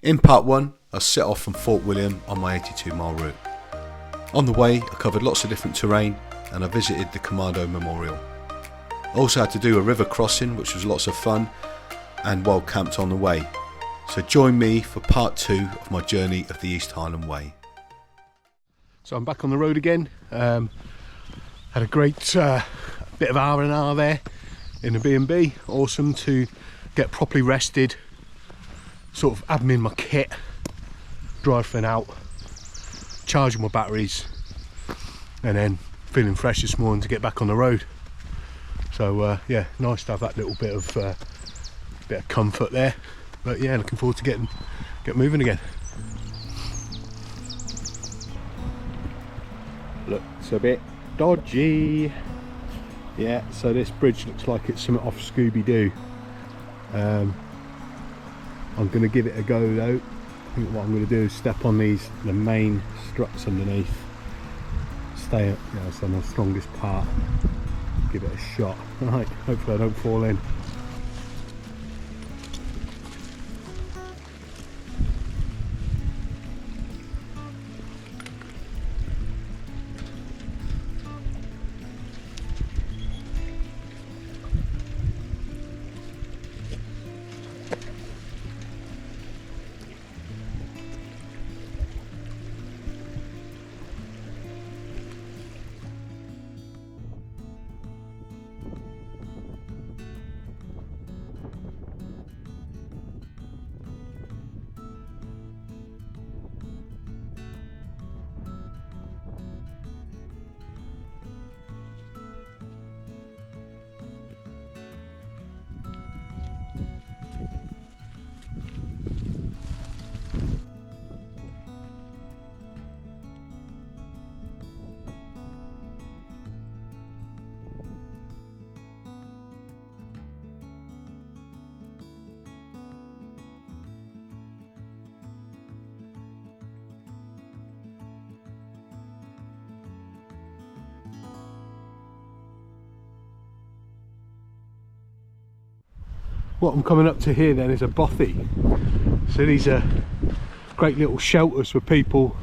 In part 1, I set off from Fort William on my 82-mile route. On the way, I covered lots of different terrain and I visited the Commando Memorial. I also had to do a river crossing, which was lots of fun, and wild camped on the way. So join me for part 2 of my journey of the East Highland Way. So I'm back on the road again. Had a great bit of R&R there in a B&B. Awesome to get properly rested, sort of admin my kit, dry fin out, charging my batteries, and then feeling fresh this morning to get back on the road. So yeah, nice to have that little bit of comfort there. But yeah, looking forward to get moving again. Looks a bit dodgy. Yeah, so this bridge looks like it's something off Scooby-Doo. I'm going to give it a go though. I think what I'm going to do is step on the main struts underneath. Stay up, you know, it's on the strongest part. Give it a shot. Right, hopefully I don't fall in. What I'm coming up to here then is a Bothy. So these are great little shelters for people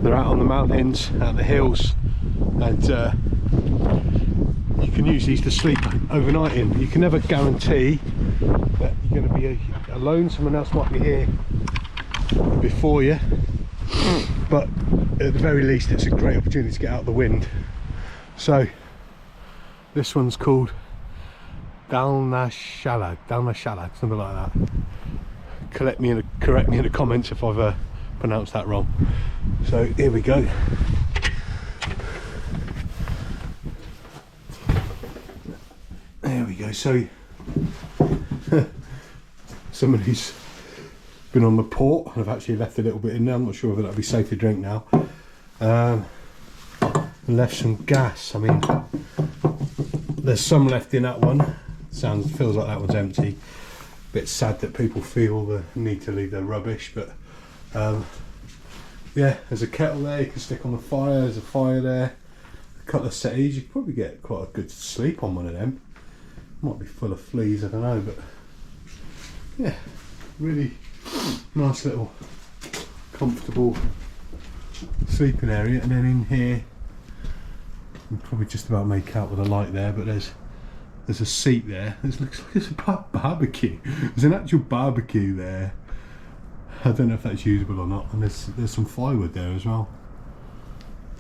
that are out on the mountains, out on the hills, and you can use these to sleep overnight in. You can never guarantee that you're going to be alone, someone else might be here before you, but at the very least it's a great opportunity to get out of the wind. So this one's called Dalnashallag, something like that. Correct me in the comments if I've pronounced that wrong. So here we go. There we go. So someone who's been on the port, and I've actually left a little bit in there. I'm not sure whether that'll be safe to drink now. Left some gas. I mean, there's some left in that one. Feels like that one's empty. Bit sad that people feel the need to leave their rubbish, but yeah, there's a kettle there you can stick on the fire. There's a fire there, a couple of settees. You could probably get quite a good sleep on one of them. Might be full of fleas, I don't know, but yeah, really nice little comfortable sleeping area. And then in here, you can probably just about make out with the light there, but there's a seat there. It looks like it's a barbecue. There's an actual barbecue there. I don't know if that's usable or not. And there's some firewood there as well,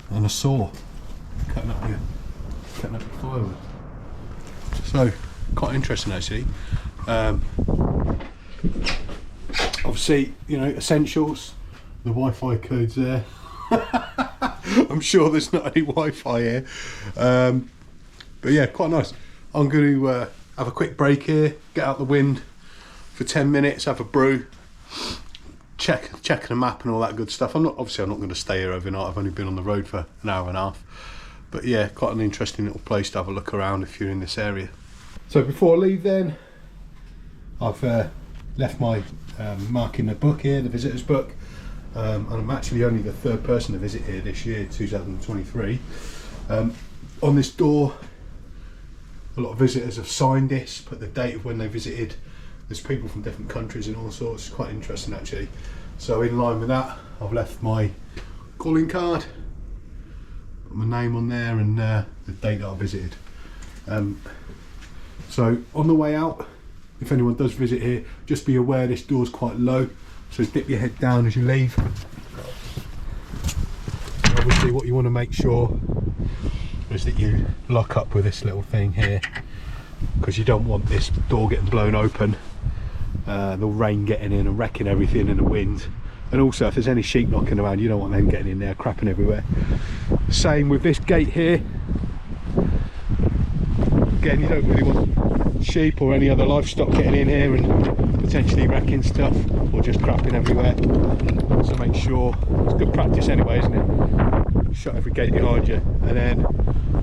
and a saw cutting up your firewood. So quite interesting actually. Obviously, you know, essentials. The Wi-Fi code's there. I'm sure there's not any Wi-Fi here, but yeah, quite nice. I'm going to have a quick break here, get out the wind for 10 minutes, have a brew, check the map and all that good stuff. I'm not going to stay here overnight. I've only been on the road for an hour and a half, but yeah, quite an interesting little place to have a look around if you're in this area. So before I leave then, I've left my mark in the book here, the visitor's book, and I'm actually only the third person to visit here this year, 2023. On this door, a lot of visitors have signed this, put the date of when they visited, there's people from different countries and all sorts. It's quite interesting actually. So in line with that, I've left my calling card, put my name on there and the date that I visited. So on the way out, if anyone does visit here, just be aware this door's quite low, so dip your head down as you leave. And obviously what you want to make sure is that you lock up with this little thing here, because you don't want this door getting blown open, the rain getting in and wrecking everything in the wind, and also if there's any sheep knocking around, you don't want them getting in there crapping everywhere. Same with this gate here. Again, you don't really want sheep or any other livestock getting in here and potentially wrecking stuff or just crapping everywhere, so make sure, it's good practice anyway, isn't it? Shut every gate behind you. And then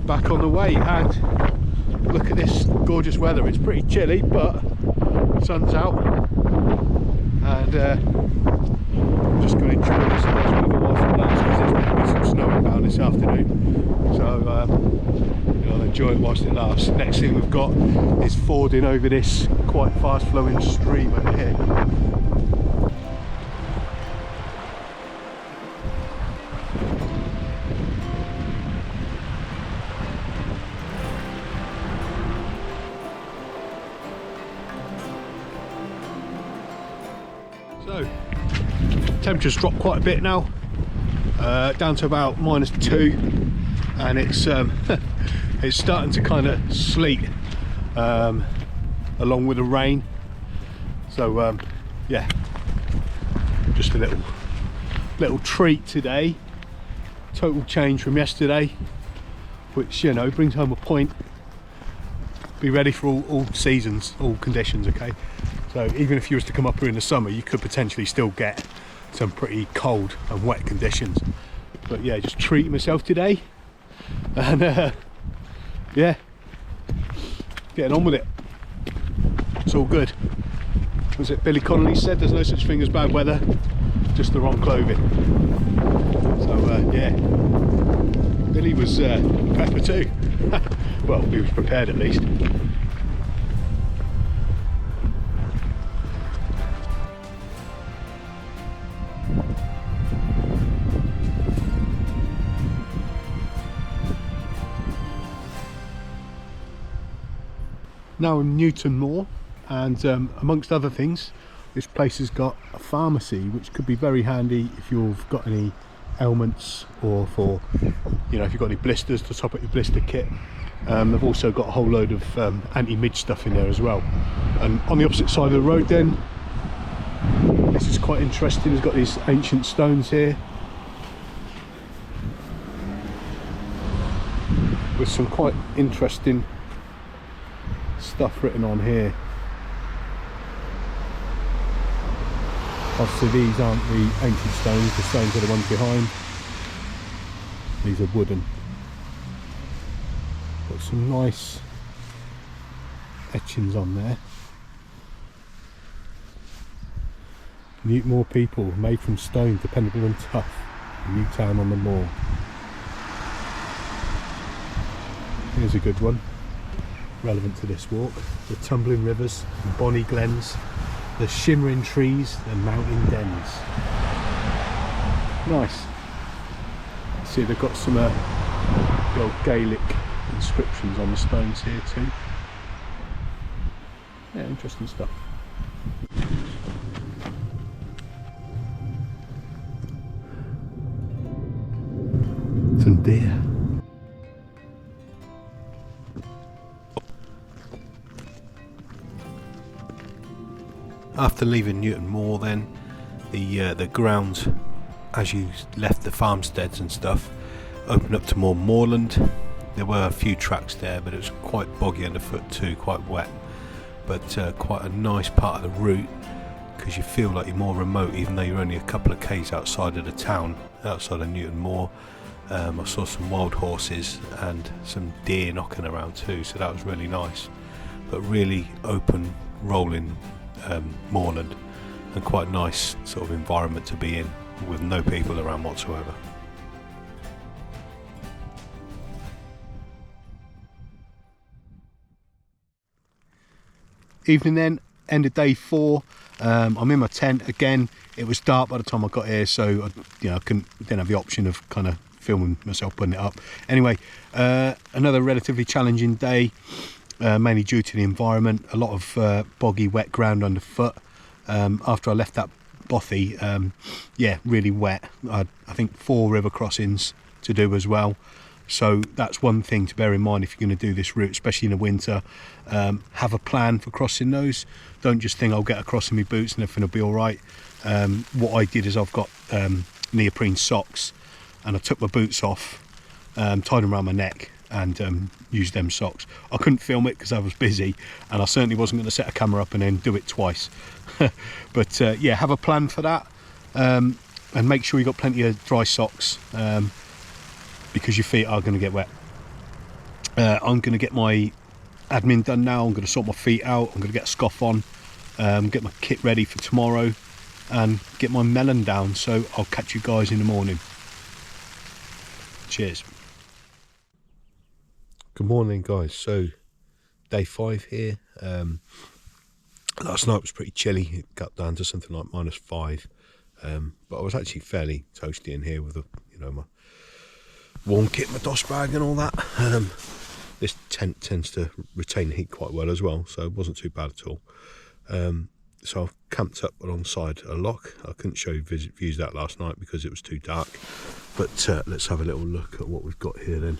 back on the way, and look at this gorgeous weather. It's pretty chilly, but sun's out, and I'm just going to enjoy this nice weather whilst it lasts, because there's going to be some snow inbound this afternoon, so I'll enjoy it whilst it lasts. Next thing we've got is fording over this quite fast flowing stream over here. So, temperature's dropped quite a bit now, down to about -2, and it's it's starting to kind of sleet along with the rain. So yeah, just a little treat today. Total change from yesterday, which, you know, brings home a point. Be ready for all seasons, all conditions, okay? So even if you was to come up here in the summer, you could potentially still get some pretty cold and wet conditions. But yeah, just treating myself today, and yeah, getting on with it. It's all good. Was it Billy Connolly said, there's no such thing as bad weather, just the wrong clothing. So yeah, Billy was pepper too. Well, he was prepared at least. Now in Newtonmore, and amongst other things, this place has got a pharmacy, which could be very handy if you've got any ailments, or for, you know, if you've got any blisters to top up your blister kit. They've also got a whole load of anti-midge stuff in there as well. And on the opposite side of the road then, this is quite interesting, it's got these ancient stones here with some quite interesting stuff written on here. Obviously these aren't the ancient stones, the stones are the ones behind. These are wooden. Got some nice etchings on there. Newtonmore people, made from stone, dependable and tough. New town on the moor. Here's a good one, relevant to this walk. The tumbling rivers and bonny glens, the shimmering trees and mountain dens. Nice. See, they've got some the old Gaelic inscriptions on the stones here too. Yeah, interesting stuff. Some deer. After leaving Newtonmore then, the grounds, as you left the farmsteads and stuff, opened up to more moorland. There were a few tracks there, but it was quite boggy underfoot too, quite wet, but quite a nice part of the route, because you feel like you're more remote even though you're only a couple of k's outside of the town, outside of Newtonmore. I saw some wild horses and some deer knocking around too, so that was really nice. But really open, rolling moorland, and quite nice sort of environment to be in, with no people around whatsoever. Evening then, end of day 4. I'm in my tent again. It was dark by the time I got here, so I didn't have the option of kind of filming myself putting it up. Anyway, another relatively challenging day, mainly due to the environment. A lot of boggy, wet ground underfoot. After I left that Bothy, yeah, really wet. I think 4 river crossings to do as well. So that's one thing to bear in mind if you're going to do this route, especially in the winter. Have a plan for crossing those. Don't just think I'll get across in my boots and everything will be all right. What I did is I've got neoprene socks, and I took my boots off, tied them around my neck, and used them socks. I couldn't film it because I was busy, and I certainly wasn't going to set a camera up and then do it twice. But yeah, have a plan for that, and make sure you got plenty of dry socks, because your feet are going to get wet. I'm going to get my admin done now. I'm going to sort my feet out. I'm going to get a scoff on, get my kit ready for tomorrow, and get my melon down. So I'll catch you guys in the morning. Cheers. Good morning, guys. So day 5 here. Last night was pretty chilly. It got down to something like -5, but I was actually fairly toasty in here with my warm kit, my DOS bag and all that. This tent tends to retain heat quite well as well, so it wasn't too bad at all. So I've camped up alongside a loch. I couldn't show you views that last night because it was too dark, but let's have a little look at what we've got here then.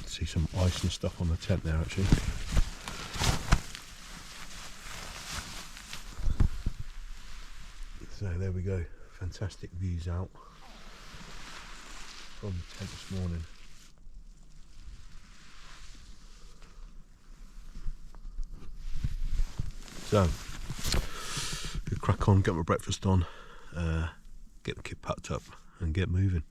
See some ice and stuff on the tent there actually. So there we go, fantastic views out from the tent this morning. So, good crack on, get my breakfast on, get the kit packed up and get moving.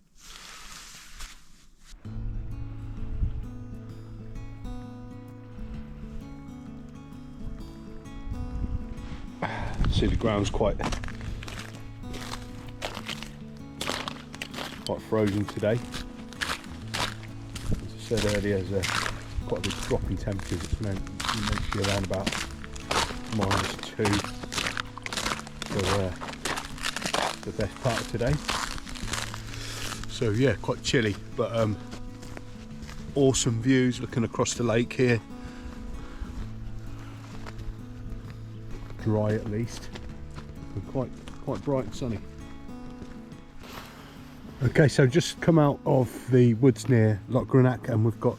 See, the ground's quite frozen today. As I said earlier, there's quite a big drop in temperatures. It's meant to be around about -2 for the best part of today. So yeah, quite chilly, but awesome views looking across the lake here. Dry at least, and quite bright and sunny. Okay, so just come out of the woods near Loch Gynach, and we've got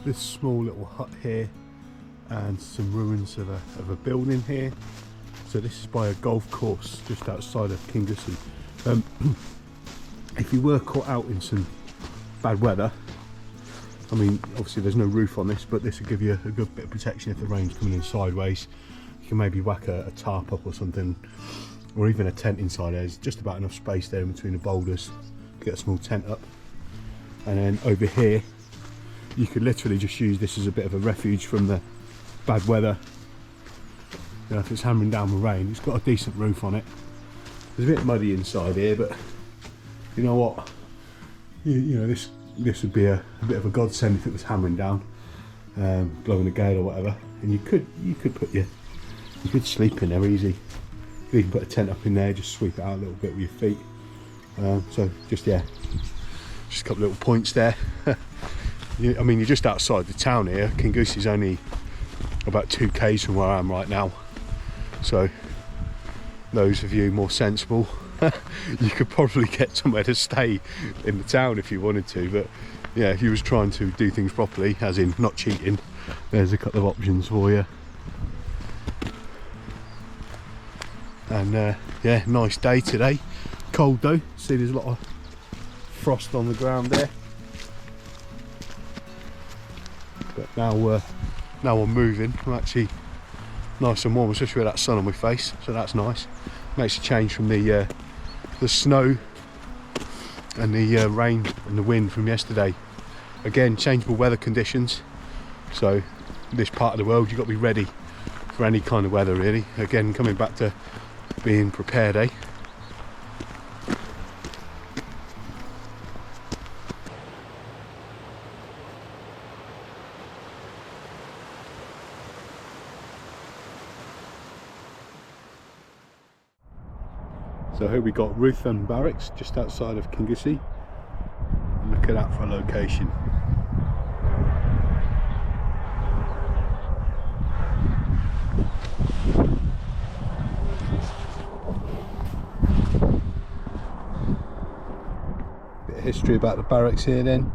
this small little hut here and some ruins of a building here. So this is by a golf course just outside of Kingussie. If you were caught out in some bad weather, I mean obviously there's no roof on this, but this will give you a good bit of protection if the rain's coming in sideways. You can maybe whack a tarp up or something, or even a tent inside. There's just about enough space there in between the boulders. Get a small tent up, and then over here you could literally just use this as a bit of a refuge from the bad weather. If it's hammering down with rain, it's got a decent roof on it. There's a bit muddy inside here, but you know what? You know this would be a bit of a godsend if it was hammering down, blowing a gale or whatever. And you could sleep in there easy. You can put a tent up in there, just sweep it out a little bit with your feet. So just a couple of little points there. I mean, you're just outside the town here. Kingussie is only about 2 k's from where I am right now. So those of you more sensible, you could probably get somewhere to stay in the town if you wanted to. But yeah, if you was trying to do things properly, as in not cheating, there's a couple of options for you. And yeah, nice day today. Cold though. See, there's a lot of frost on the ground there. But now I'm moving. I'm actually nice and warm, especially with that sun on my face. So that's nice. Makes a change from the snow and the rain and the wind from yesterday. Again, changeable weather conditions. So this part of the world, you've got to be ready for any kind of weather, really. Again, coming back to being prepared, eh? So here we got Ruthven Barracks just outside of Kingussie. Look at that for a location. Bit of history about the barracks here then.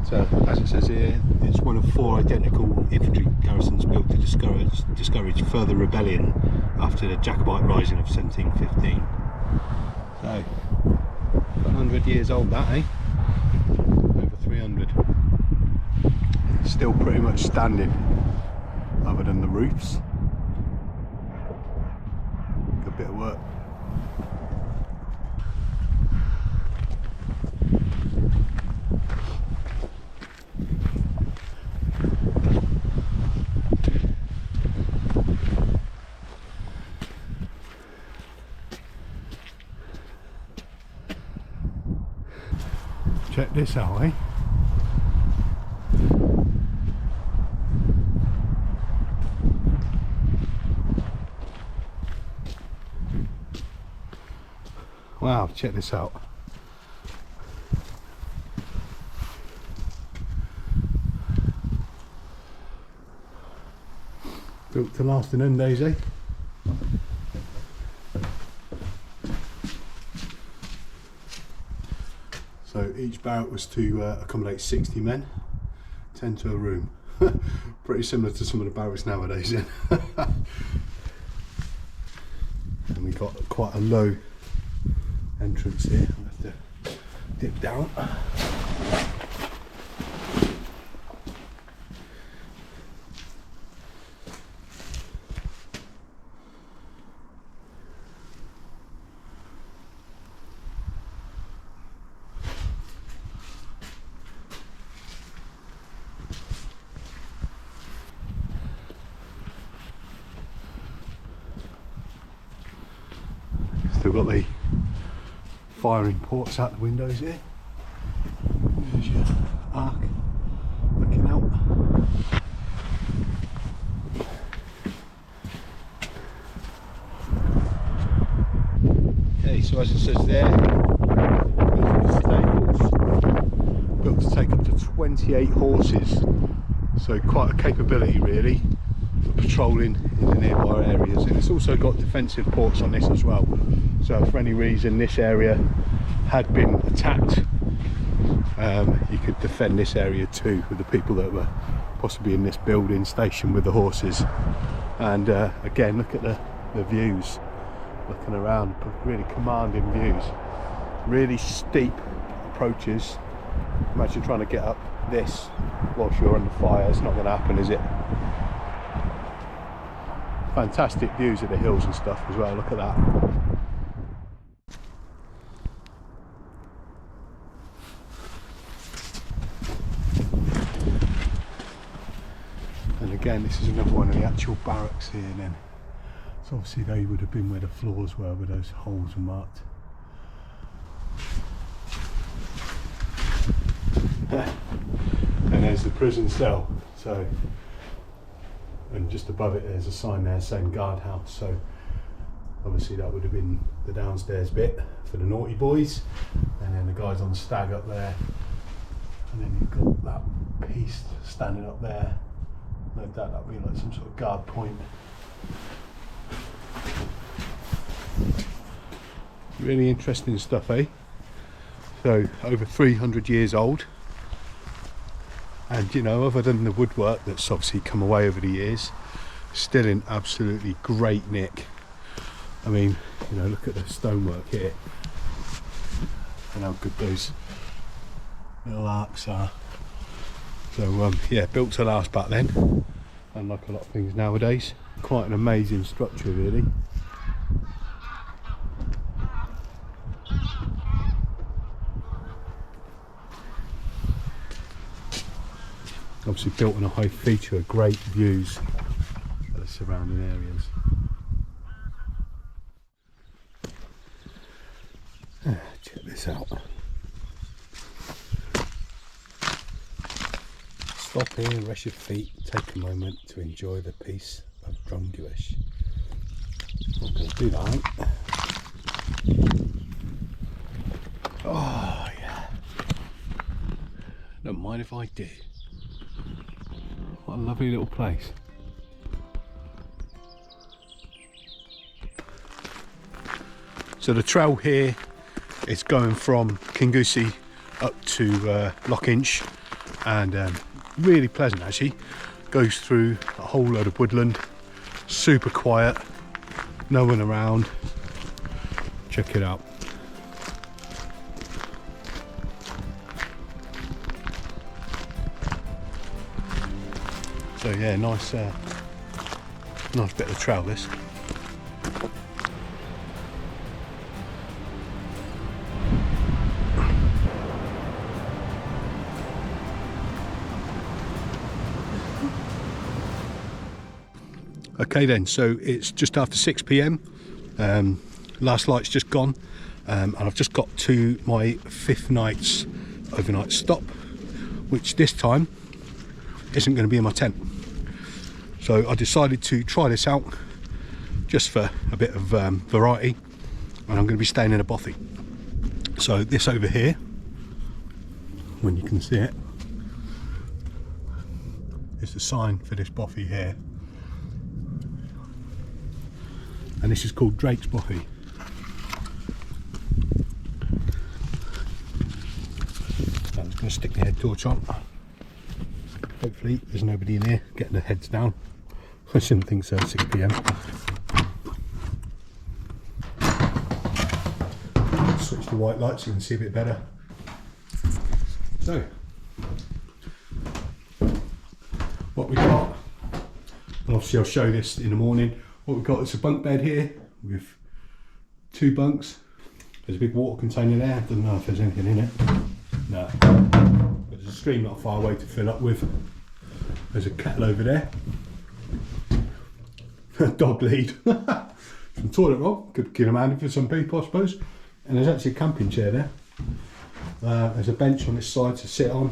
So as it says here, it's one of 4 identical infantry garrisons built to discourage further rebellion after the Jacobite Rising of 1715. So 100 years old that, eh? Over 300. It's still pretty much standing, other than the roofs. Good bit of work. Check this out, eh? Wow, check this out. Built to last in them days, eh? So each barrack was to accommodate 60 men, 10 to a room. Pretty similar to some of the barracks nowadays then. And we got quite a low entrance here. I'll have to dip down. Still got the firing ports out the windows here. There's your arc looking out. Okay, so as it says there, built to take up to 28 horses, so quite a capability really for patrolling in the nearby areas. And it's also got defensive ports on this as well, so if for any reason this area had been attacked, you could defend this area too with the people that were possibly in this building stationed with the horses. And again, look at the views, looking around, really commanding views, really steep approaches. Imagine trying to get up this whilst you're under fire. It's not going to happen, is it? Fantastic views of the hills and stuff as well, look at that. And again, this is another one of the actual barracks here then. So obviously they would have been where the floors were, where those holes were marked. And there's the prison cell. So, and just above it there's a sign there saying guardhouse. So obviously that would have been the downstairs bit for the naughty boys. And then the guys on stag up there. And then you've got that piece standing up there. No doubt that'll be like some sort of guard point. Really interesting stuff, eh? So over 300 years old, and you know, other than the woodwork that's obviously come away over the years, still in absolutely great nick. I mean, you know, look at the stonework here and how good those little arcs are. So yeah, built to last back then, unlike a lot of things nowadays. Quite an amazing structure really. Obviously built on a high feature, great views of the surrounding areas. Check this out. Stop here, rest your feet, take a moment to enjoy the peace of Drumgowish. I'm not going to do that. Oh yeah, don't mind if I do. What a lovely little place. So the trail here is going from Kingussie up to Loch Gynach, and really pleasant actually. Goes through a whole load of woodland, super quiet, no one around. Check it out. So yeah, nice bit of trail this. Okay then, so it's just after 6 p.m. Last light's just gone, and I've just got to my 5th night's overnight stop, which this time isn't going to be in my tent. So I decided to try this out just for a bit of variety, and I'm going to be staying in a bothy. So this over here, when you can see it, is the sign for this bothy here. And this is called Drake's Bothy. I'm just going to stick the head torch on. Hopefully there's nobody in here getting their heads down. I shouldn't think so, 6 p.m. Switch the white light so you can see a bit better. So, what we got, and obviously I'll show this in the morning. What we've got is a bunk bed here with 2 bunks. There's a big water container there. Doesn't know if there's anything in it. No. But there's a stream not far away to fill up with. There's a kettle over there. Dog lead. Some toilet roll. Could get them handy for some people, I suppose. And there's actually a camping chair there. There's a bench on this side to sit on,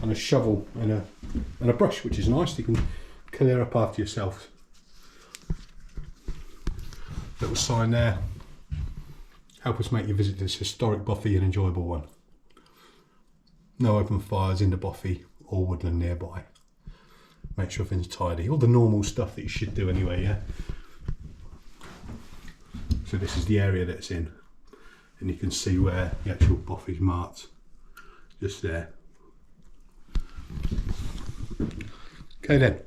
and a shovel and a brush, which is nice. You can clear up after yourself. Little sign there. Help us make your visit to this historic bothy an enjoyable one. No open fires in the bothy or woodland nearby. Make sure everything's tidy. All the normal stuff that you should do anyway, yeah? So this is the area that's in. And you can see where the actual bothy's marked. Just there. Okay then.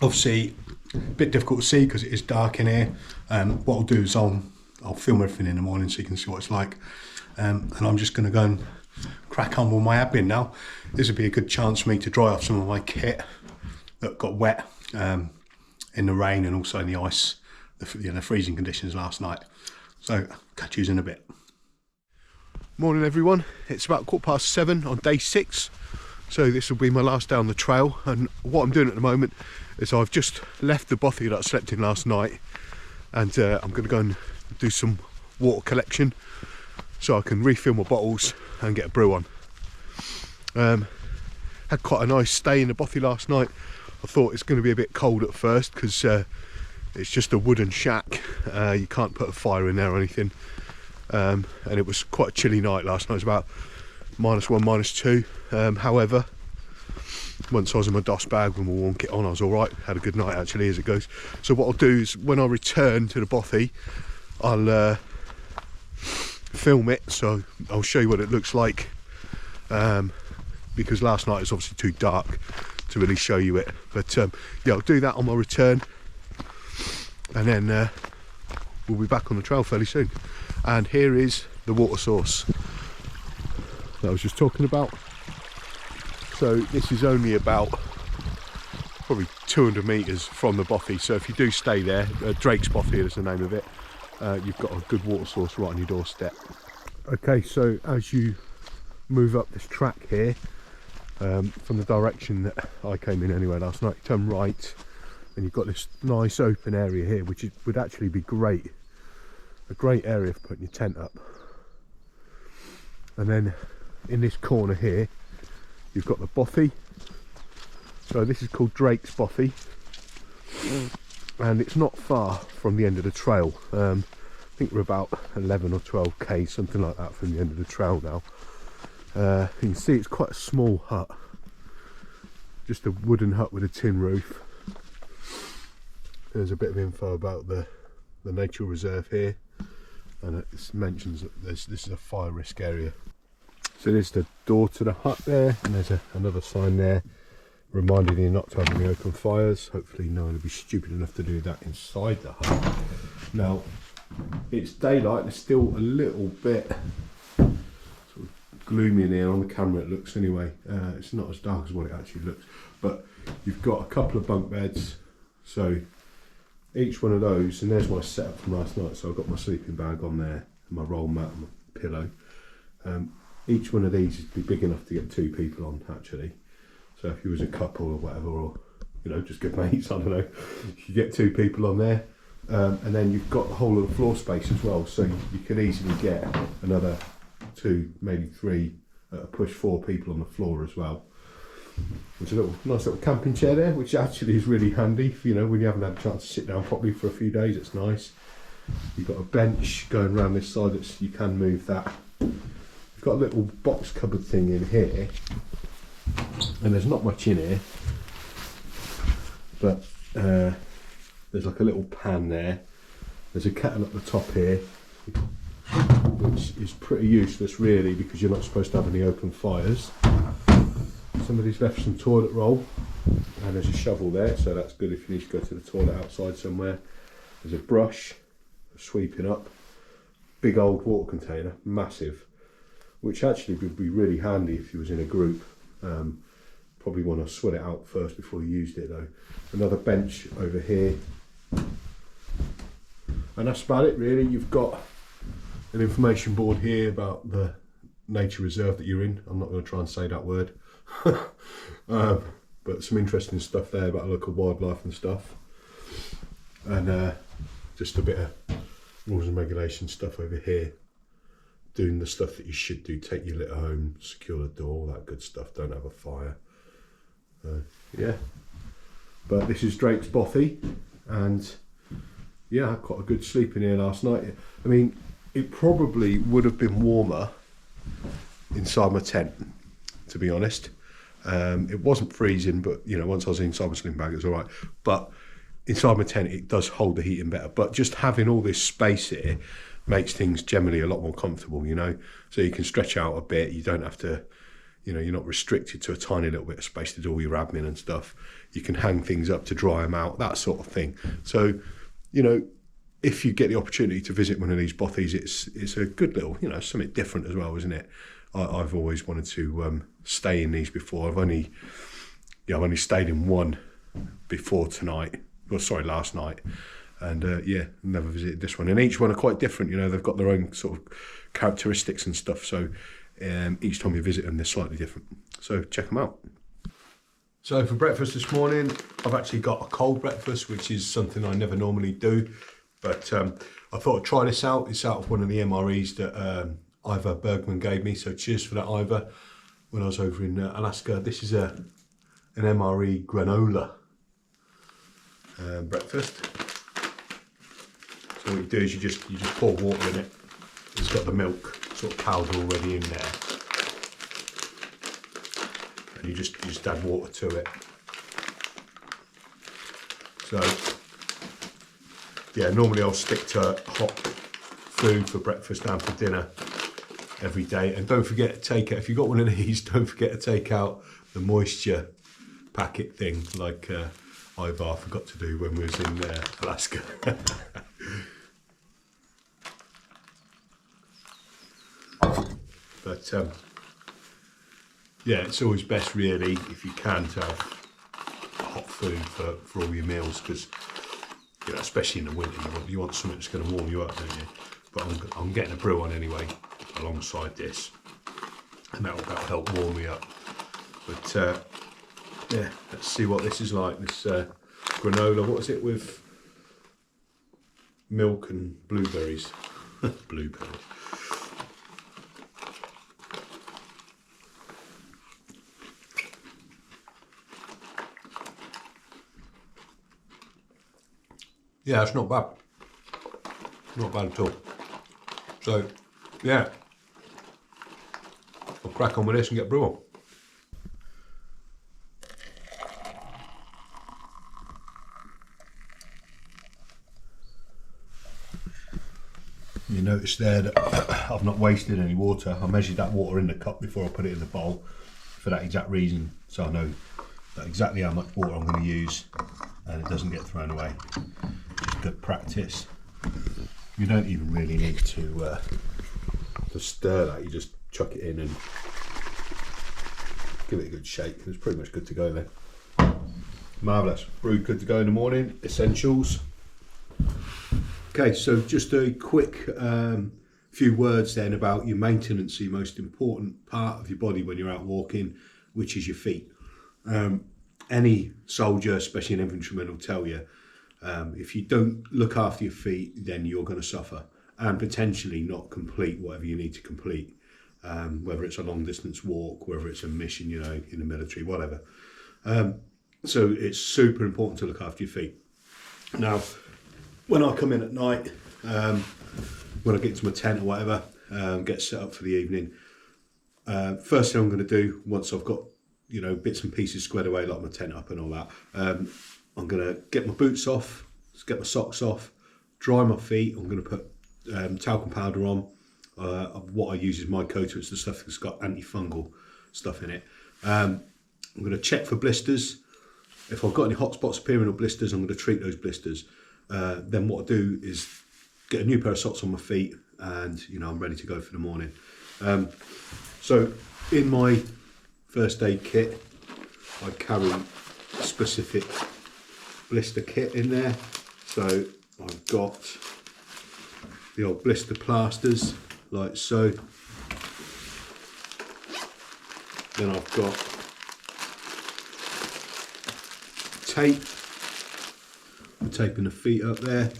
Obviously, a bit difficult to see because it is dark in here. What I'll do is I'll film everything in the morning so you can see what it's like. And I'm just going to go and crack on with my admin now. This would be a good chance for me to dry off some of my kit that got wet in the rain and also in the ice, the freezing conditions last night. So catch you in a bit. Morning everyone, it's about 7:15 on day 6. So this will be my last day on the trail, and what I'm doing at the moment is I've just left the bothy that I slept in last night, and I'm going to go and do some water collection so I can refill my bottles and get a brew on. Had quite a nice stay in the bothy last night. I thought it's going to be a bit cold at first because it's just a wooden shack. You can't put a fire in there or anything, and it was quite a chilly night last night. It was about -1, -2. However, once I was in my DOS bag with my warm kit on, I was alright. Had a good night actually, as it goes. So what I'll do is when I return to the bothy, I'll film it, so I'll show you what it looks like, because last night was obviously too dark to really show you it. But yeah, I'll do that on my return, and then we'll be back on the trail fairly soon. And here is the water source that I was just talking about. So this is only about probably 200 metres from the bothy, so if you do stay there, Drake's Bothy is the name of it, you've got a good water source right on your doorstep. Okay, so as you move up this track here, from the direction that I came in anyway last night, turn right, and you've got this nice open area here, which would actually be great, a great area for putting your tent up. And then in this corner here, you've got the bothy. So this is called Drake's Bothy, and it's not far from the end of the trail. I think we're about 11 or 12k, something like that, from the end of the trail now. You can see it's quite a small hut, just a wooden hut with a tin roof. There's a bit of info about the nature reserve here, and it mentions that this is a fire risk area. So there's the door to the hut there, and there's another sign there reminding you not to have any open fires. Hopefully no one will be stupid enough to do that inside the hut. Now, it's daylight, it's still a little bit sort of gloomy in here. On the camera it looks anyway. It's not as dark as what it actually looks, but you've got a couple of bunk beds, so each one of those, and there's my setup from last night. So I've got my sleeping bag on there, and my roll mat and my pillow. Each one of these would be big enough to get 2 people on, actually. So if you was a couple or whatever, or you know, just good mates, I don't know, you get 2 people on there. And then you've got the whole of the floor space as well, so you could easily get another 2, maybe 3, at a push 4 people on the floor as well. There's a nice little camping chair there, which actually is really handy for, you know, when you haven't had a chance to sit down properly for a few days. It's nice. You've got a bench going around this side that you can move that. You've got a little box cupboard thing in here, and there's not much in here, but there's like a little pan there. There's a kettle at the top here, which is pretty useless really, because you're not supposed to have any open fires. Somebody's left some toilet roll, and there's a shovel there, so that's good if you need to go to the toilet outside somewhere. There's a brush for sweeping up. Big old water container, massive, which actually would be really handy if you was in a group. Probably want to sweat it out first before you used it though. Another bench over here. And that's about it really. You've got an information board here about the nature reserve that you're in. I'm not going to try and say that word. But some interesting stuff there about local wildlife and stuff. And just a bit of rules and regulations stuff over here. Doing the stuff that you should do. Take your litter home, secure the door, all that good stuff. Don't have a fire. Yeah. But this is Drake's Bothy, and yeah, I had quite a good sleep in here last night. I mean, it probably would have been warmer inside my tent, to be honest. It wasn't freezing, but you know, once I was inside my sleeping bag, it was all right. But inside my tent, it does hold the heating better. But just having all this space here makes things generally a lot more comfortable, you know. So you can stretch out a bit. You don't have to, you know, you're not restricted to a tiny little bit of space to do all your admin and stuff. You can hang things up to dry them out, that sort of thing. So, you know, if you get the opportunity to visit one of these Bothys, it's a good little, you know, something different as well, isn't it? I've always wanted to stay in these before. I've only stayed in one before tonight. Well, sorry, last night. And yeah, never visited this one. And each one are quite different, you know, they've got their own sort of characteristics and stuff. So each time you visit them, they're slightly different. So check them out. So for breakfast this morning, I've actually got a cold breakfast, which is something I never normally do. But I thought I'd try this out. It's out of one of the MREs that Ivor Bergman gave me. So cheers for that, Ivor. When I was over in Alaska, this is an MRE granola breakfast. So what you do is you just pour water in it. It's got the milk sort of powder already in there, and you just add water to it. So yeah, normally I'll stick to hot food for breakfast and for dinner every day. And don't forget to take it, if you've got one of these, don't forget to take out the moisture packet thing, like Ivor forgot to do when we was in Alaska. But yeah, it's always best really, if you can, to have hot food for all your meals, because you know, especially in the winter, you want something that's going to warm you up, don't you? But I'm getting a brew on anyway alongside this, and that'll help warm me up. But yeah, let's see what this is like. This granola, what is it, with milk and blueberries? Blueberries. Yeah, it's not bad. Not bad at all. So, yeah, I'll crack on with this and get brew on. You notice there that I've not wasted any water. I measured that water in the cup before I put it in the bowl for that exact reason, so I know that exactly how much water I'm going to use and it doesn't get thrown away. Just good practice. You don't even really need to stir that, you just chuck it in and give it a good shake. It's pretty much good to go then. Marvellous. Brewed good to go in the morning. Essentials. Okay, so just a quick few words then about your maintenance, the most important part of your body when you're out walking, which is your feet. Any soldier, especially an infantryman, will tell you, if you don't look after your feet, then you're going to suffer and potentially not complete whatever you need to complete, whether it's a long distance walk, whether it's a mission, you know, in the military, whatever. So it's super important to look after your feet. Now, when I come in at night, when I get to my tent or whatever, get set up for the evening, first thing I'm going to do, once I've got, you know, bits and pieces squared away, like my tent up and all that, I'm going to get my boots off, get my socks off, dry my feet. I'm going to put talcum powder on. What I use is my coater. It's the stuff that's got antifungal stuff in it. I'm going to check for blisters. If I've got any hot spots appearing or blisters, I'm going to treat those blisters. Then what I do is get a new pair of socks on my feet, and you know, I'm ready to go for the morning. So in my first aid kit, I carry specific blister kit in there. So I've got the old blister plasters, like so. Then I've got tape. I'm taping the feet up there,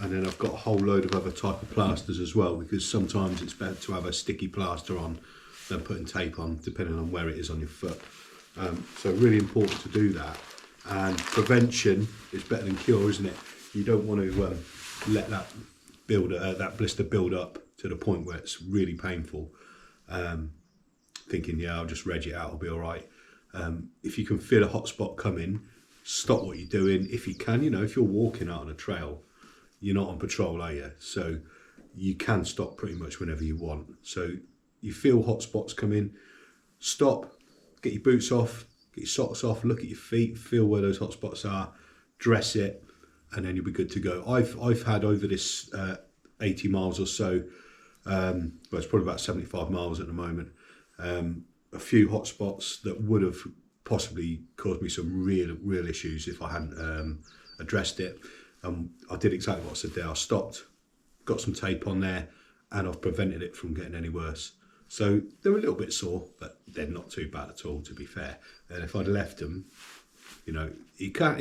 and then I've got a whole load of other type of plasters as well, because sometimes it's better to have a sticky plaster on than putting tape on, depending on where it is on your foot. So really important to do that, and prevention is better than cure, isn't it? You don't want to let that that blister build up to the point where it's really painful, thinking, yeah, I'll just reg it out, I'll be all right. If you can feel a hot spot coming, stop what you're doing. If you can, you know, if you're walking out on a trail, you're not on patrol, are you? So you can stop pretty much whenever you want. So you feel hot spots coming, stop, get your boots off, get your socks off, look at your feet, feel where those hot spots are, dress it, and then you'll be good to go. I've had over this 80 miles or so, well, it's probably about 75 miles at the moment, a few hot spots that would have possibly caused me some real issues if I hadn't addressed it. I did exactly what I said there. I stopped, got some tape on there, and I've prevented it from getting any worse. So they're a little bit sore, but they're not too bad at all, to be fair. And if I'd left them, you know, it can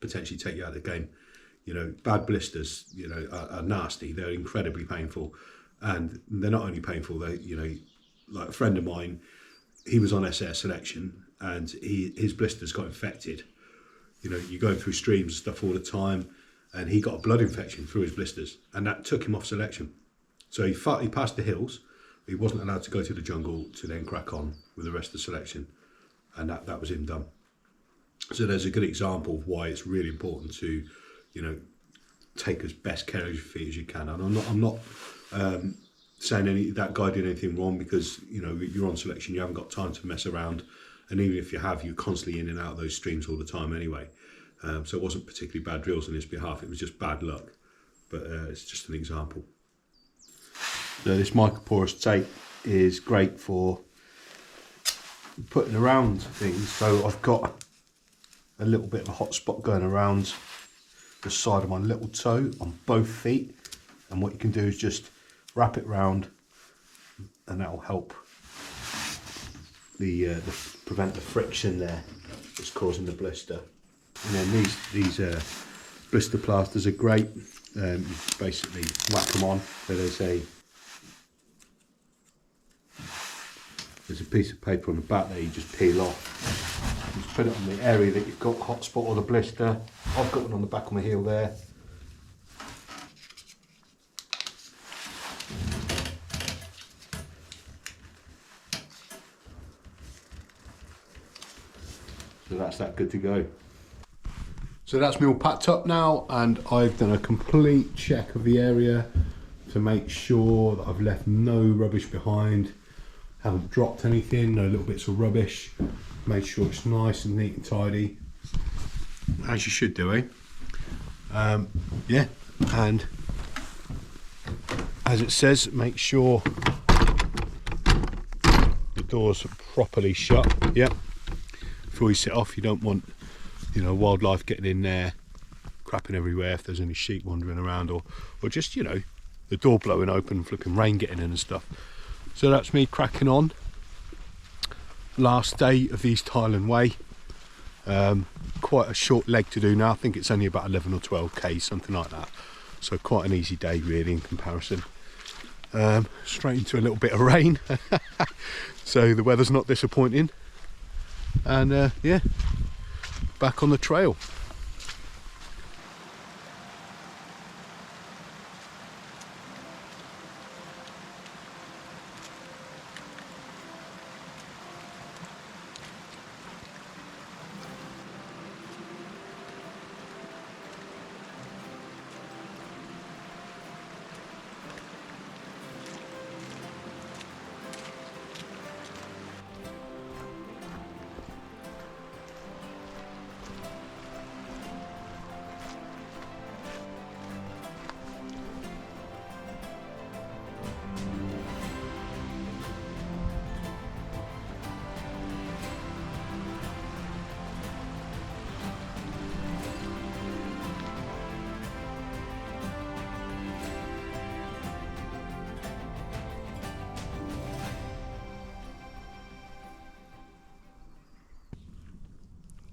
potentially take you out of the game. You know, bad blisters, you know, are nasty. They're incredibly painful, and they're not only painful. They, you know, like a friend of mine, he was on SS selection, and his blisters got infected. You know, you're going through streams and stuff all the time, and he got a blood infection through his blisters, and that took him off selection. So he passed the hills. He wasn't allowed to go to the jungle to then crack on with the rest of the selection, and that was him done. So there's a good example of why it's really important to, you know, take as best care of your feet as you can. And I'm not saying that guy did anything wrong, because you know, you're on selection, you haven't got time to mess around, and even if you have, you're constantly in and out of those streams all the time anyway. So it wasn't particularly bad drills on his behalf, it was just bad luck, but it's just an example. So this microporous tape is great for putting around things. So I've got a little bit of a hot spot going around the side of my little toe on both feet, and what you can do is just wrap it round, and that will help the prevent the friction there that's causing the blister. And then these blister plasters are great. You basically whack them on. So there's a piece of paper on the back that you just peel off. Just put it on the area that you've got hot spot or the blister. I've got one on the back of my heel there. So that's that good to go. So that's me all packed up now, and I've done a complete check of the area to make sure that I've left no rubbish behind, haven't dropped anything, no little bits of rubbish, made sure it's nice and neat and tidy, as you should do, eh? Yeah, and as it says, make sure the doors are properly shut. Yeah, before you set off, you don't want, you know, wildlife getting in there, crapping everywhere if there's any sheep wandering around, or just, you know, the door blowing open, flipping rain getting in and stuff. So that's me cracking on. Last day of the East Highland Way. Quite a short leg to do now. I think it's only about 11 or 12 k's, something like that. So quite an easy day really in comparison. Straight into a little bit of rain. So the weather's not disappointing. And yeah, back on the trail.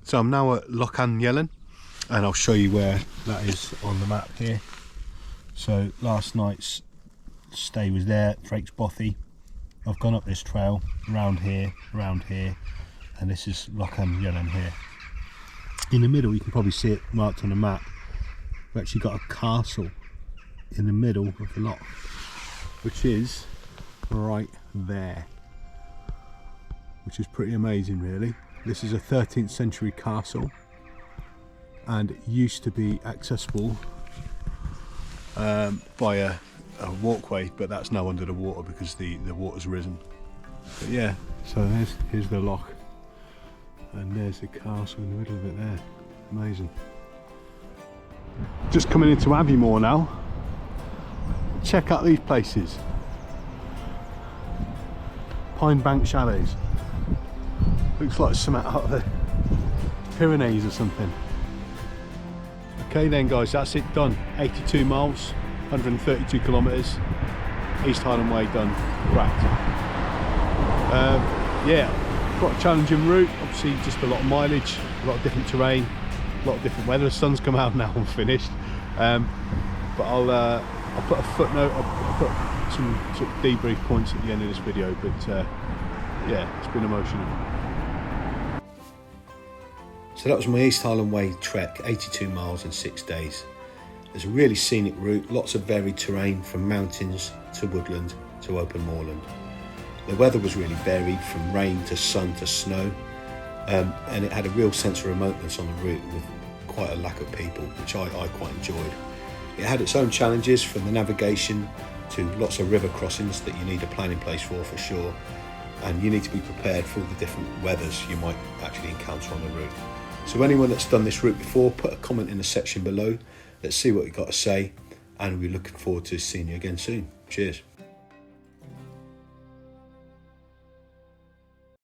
So I'm now at Loch Gynach, and I'll show you where that is on the map here. So last night's stay was there, Drake's Bothy. I've gone up this trail, around here, and this is Loch Gynach here. In the middle, you can probably see it marked on the map. We've actually got a castle in the middle of the loch, which is right there, which is pretty amazing really. This is a 13th century castle, and it used to be accessible by a walkway, but that's now under the water because the water's risen. But yeah, so here's the loch, and there's the castle in the middle of it there. Amazing. Just coming into Aviemore now. Check out these places. Pine Bank Chalets. Looks like something out of the Pyrenees or something. Okay then guys, that's it done. 82 miles, 132 kilometres, East Highland Way done, cracked. Yeah, quite a challenging route, obviously just a lot of mileage, a lot of different terrain, a lot of different weather. The sun's come out now and finished. But I'll put a footnote, I'll put some sort of debrief points at the end of this video, but yeah, it's been emotional. So that was my East Highland Way trek, 82 miles in 6 days. It's a really scenic route, lots of varied terrain from mountains to woodland to open moorland. The weather was really varied from rain to sun to snow, and it had a real sense of remoteness on the route with quite a lack of people, which I quite enjoyed. It had its own challenges, from the navigation to lots of river crossings that you need a plan in place for sure, and you need to be prepared for all the different weathers you might actually encounter on the route. So anyone that's done this route before, put a comment in the section below. Let's see what you got to say, and we're looking forward to seeing you again soon. Cheers.